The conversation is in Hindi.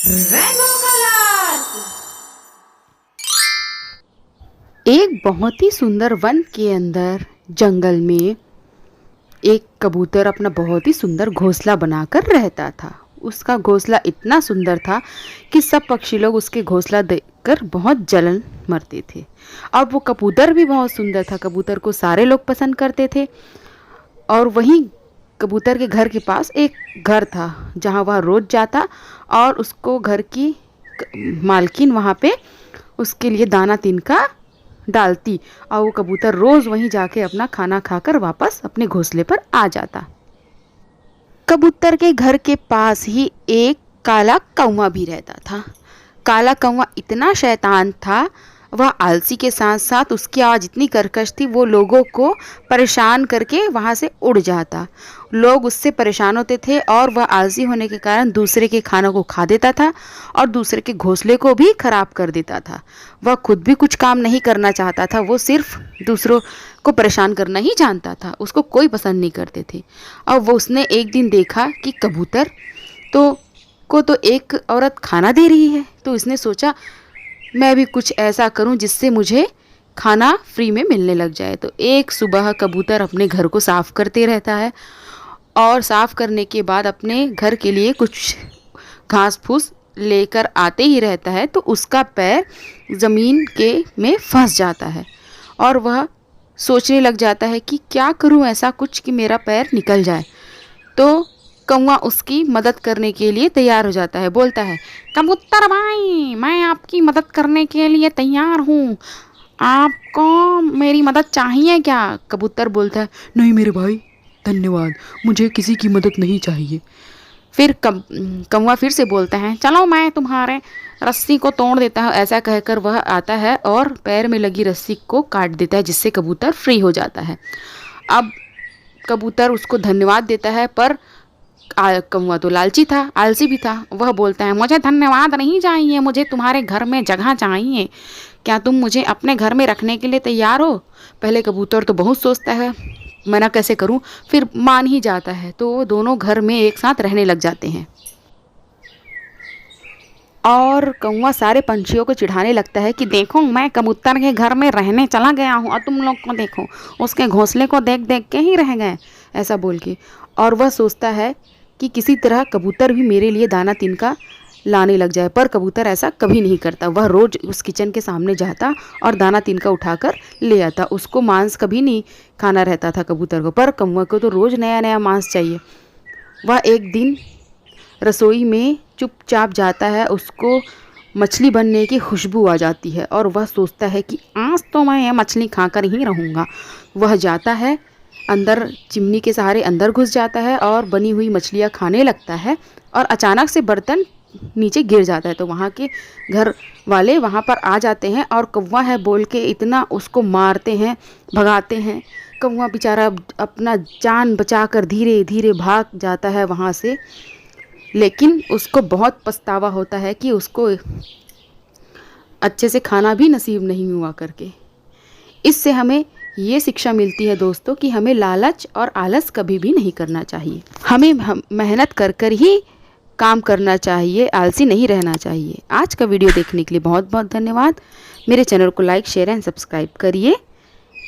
Rainbow colours. एक बहुत ही सुंदर वन के अंदर जंगल में एक कबूतर अपना बहुत ही सुंदर घोंसला बनाकर रहता था। उसका घोंसला इतना सुंदर था कि सब पक्षी लोग उसके घोंसला देखकर बहुत जलन मरते थे। और वो कबूतर भी बहुत सुंदर था। कबूतर को सारे लोग पसंद करते थे। और वहीं कबूतर के घर के पास एक घर था जहाँ वह रोज़ जाता और उसको घर की मालकिन वहाँ पे उसके लिए दाना तिनका डालती और वो कबूतर रोज़ वहीं जाके अपना खाना खाकर वापस अपने घोंसले पर आ जाता। कबूतर के घर के पास ही एक काला कौवा भी रहता था। काला कौवा इतना शैतान था, वह आलसी के साथ साथ उसकी आवाज़ इतनी कर्कश थी, वो लोगों को परेशान करके वहाँ से उड़ जाता। लोग उससे परेशान होते थे और वह आलसी होने के कारण दूसरे के खानों को खा देता था और दूसरे के घोंसले को भी खराब कर देता था। वह खुद भी कुछ काम नहीं करना चाहता था, वो सिर्फ दूसरों को परेशान करना ही जानता था। उसको कोई पसंद नहीं करते थे। और वो उसने एक दिन देखा कि कबूतर तो एक औरत खाना दे रही है, तो इसने सोचा मैं भी कुछ ऐसा करूं जिससे मुझे खाना फ्री में मिलने लग जाए। तो एक सुबह कबूतर अपने घर को साफ़ करते रहता है और साफ़ करने के बाद अपने घर के लिए कुछ घास फूस लेकर आते ही रहता है, तो उसका पैर ज़मीन के में फंस जाता है और वह सोचने लग जाता है कि क्या करूं ऐसा कुछ कि मेरा पैर निकल जाए। तो कौवा उसकी मदद करने के लिए तैयार हो जाता है। बोलता है, कबूतर भाई, मैं आपकी मदद करने के लिए तैयार हूँ, आपको मेरी मदद चाहिए क्या? कबूतर बोलता है, नहीं मेरे भाई, धन्यवाद, मुझे किसी की मदद नहीं चाहिए। फिर कौवा फिर से बोलता है, चलो मैं तुम्हारे रस्सी को तोड़ देता हूँ। ऐसा कहकर वह आता है और पैर में लगी रस्सी को काट देता है, जिससे कबूतर फ्री हो जाता है। अब कबूतर उसको धन्यवाद देता है, पर कौवा तो लालची था, आलसी भी था। वह बोलता है, मुझे धन्यवाद नहीं चाहिए, मुझे तुम्हारे घर में जगह चाहिए। क्या तुम मुझे अपने घर में रखने के लिए तैयार हो? पहले कबूतर तो बहुत सोचता है मना कैसे करूं, फिर मान ही जाता है। तो वो दोनों घर में एक साथ रहने लग जाते हैं। और कौवा सारे पंछियों को चिढ़ाने लगता है कि देखो, मैं कबूतर के घर में रहने चला गया हूँ और तुम लोग को देखो, उसके घोंसले को देख देख के ही रह गए, ऐसा बोल के। और वह सोचता है कि किसी तरह कबूतर भी मेरे लिए दाना तिनका लाने लग जाए, पर कबूतर ऐसा कभी नहीं करता। वह रोज़ उस किचन के सामने जाता और दाना तिनका उठाकर ले आता। उसको मांस कभी नहीं खाना रहता था कबूतर को, पर कौवा को तो रोज़ नया नया मांस चाहिए। वह एक दिन रसोई में चुपचाप जाता है, उसको मछली बनने की खुशबू आ जाती है और वह सोचता है कि आज तो मैं यह मछली खाकर ही रहूँगा। वह जाता है अंदर, चिमनी के सहारे अंदर घुस जाता है और बनी हुई मछलियाँ खाने लगता है और अचानक से बर्तन नीचे गिर जाता है। तो वहाँ के घर वाले वहाँ पर आ जाते हैं और कौवा है बोल के इतना उसको मारते हैं, भगाते हैं। कौवा बेचारा अपना जान बचाकर धीरे धीरे भाग जाता है वहाँ से, लेकिन उसको बहुत पछतावा होता है कि उसको अच्छे से खाना भी नसीब नहीं हुआ करके। इससे हमें ये शिक्षा मिलती है दोस्तों कि हमें लालच और आलस कभी भी नहीं करना चाहिए। हमें मेहनत कर कर ही काम करना चाहिए, आलसी नहीं रहना चाहिए। आज का वीडियो देखने के लिए बहुत बहुत धन्यवाद। मेरे चैनल को लाइक, शेयर एंड सब्सक्राइब करिए।